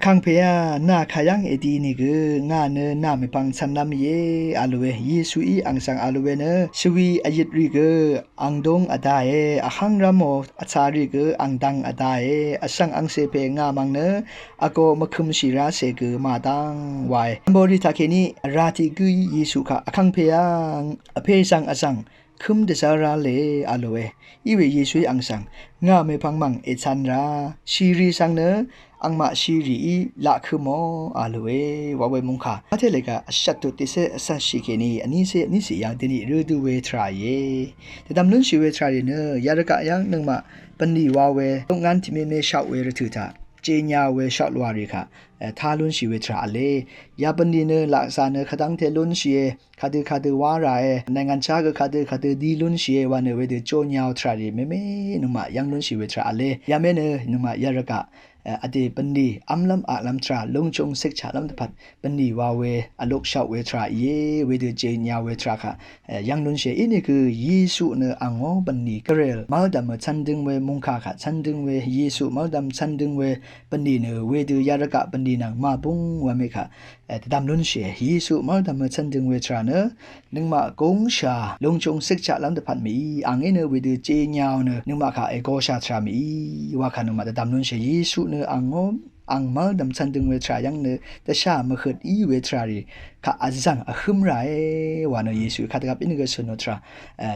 คังเพยนาขยังเอดีนี่คืองาเนนาไม่ปังสันลำเยอาลเวเยซูอีอังสังอาลเวเนชวีอายิตรีกอังดงอดาเออคังรามโมอาชารีกอังดังอดาเออสังอังเซเพงามังเนอโกมคุมชิราเซกมาดังไวบริทาเคนีราติกุยเยซูค่ะอคังเพยอเพสังอสังคุมเดซาราเลอาลเวอีเวเยซูอังสังงาไม่พังมังเอชันราชีรีสังเนอังมาชีรีละคือมออาลเววาเวมุงค่ะอาเทเลกาชัตตุติเซสัชชิเคนีอันนี้เสียยังตินีรูดูเวทรายเยแต่ดำลุนชีเวทรายเนยารกะยังนึงมาปนีวาเวตรงงานที่เมชาวเวรถือตาเจียเวชาวลวารีค่ะทาลุนชีเวทราเลยาปนีเนลักษณะขดังเทลุนชีคาดืวารายในงานชากคาดืดีลุนชีวันเวเดโจญาวทรารีเมนึงมายังลุนชีเวทรายาเมเนนึงมายารกะอดีปันดีอัมลัมอาลัมทราลงจงเสกฉาลัมตพัดปันดีวาเวอโลกชาวเวทราเยเวเดเจญาเวทราค่ะยังลุนเชอินี่คือเยซูเนอังโอปันดีกเรลมาลดัมชันดึงเวมุงคาค่ะชันดึงเวเยซูมาลดัมชันดึงเวปันดีเนเวเดยารกะปันดีนังมาบุงวาเมค่ะดำลุนเชเยซูมาลดัมชันดึงเวทราเนนึงมากงชาลงจงเสกฉาลัมตพัดมีอังเอเนเวเดเจญาเนนึงมาค่ะเอโกชาทรามีว่าค่ะนึงมาดำลุนเชเยซูเนอังโออังมาดำชันดึงเวทรายังเนแต่ชามขดอีเวทรารีค่ะอาจังอคุมไรวานเยซูค่ะแต่กับอินเกสโนทรา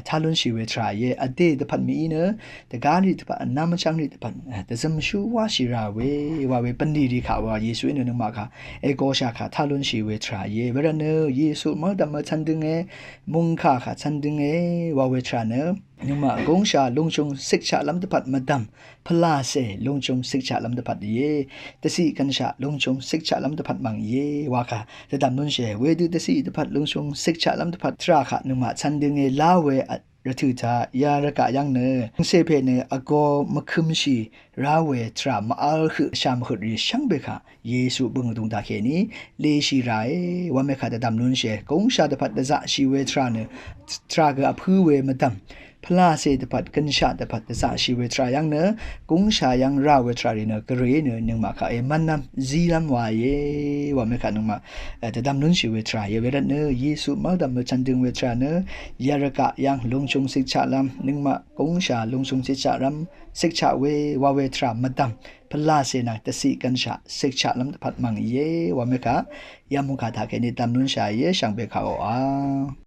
ทาลุนชีเวทราเยอเดตพันมีเนแต่การีตพันนามจังรีตพันแต่สมชูวาชิราเวว่าเวปันดีรีค่ะว่าเยซูอินนึงมาค่ะเอโกชาค่ะทาลุนชีเวทราเยเวรเนเยซูมาดำชันดึงเอมุงค่ะชันดึงเอว่าเวทราเนนึงมากงชาลงจงศึกษาลำตพัดมาดำพลาเซลงจงศึกษาลำตพัดเยแต่สิกันชาลงจงศึกษาลำตพัดมังเยว่าค่ะแต่ดำนุนเชเวดูแต่สิตพัดลงจงศึกษาลำตพัดทราค่ะนึงมาชันดึงเอลาเวรถือทายารกะยังเนเซเพเนอโกมคุมชีราเวทรามาอัลคือชามขุดรีช่างเบค่ะเยซูบึงตุงตาเคนี้เลชีไรว่าไม่ขาดดำนุนเชกงชาตพัดดะจะชีเวทราเนทรากะพื้เวมาดำพลาเซตพัดกันชาตพัดจะชีเวทรายังเนกงชายังราเวทรารีเนกเรเนนึงมาค่ะมันนำซีลัมวายว่าไม่ขาดนึงมาแต่ดำนุนชีเวทราเยเวรเนเยซูมาดำจันดึงเวทราเนยารกะยังลงชงสิกชาลัมนึงมากงชาลงชงสิกชาลัมสิกชาเววาเวทรามาดำพลาเซนักตสิกันชาสิกชาลัมพัดมังเยว่าไม่ค่ะยามุขะทาเกนิดำนุนชาเยช่างเบคาโออา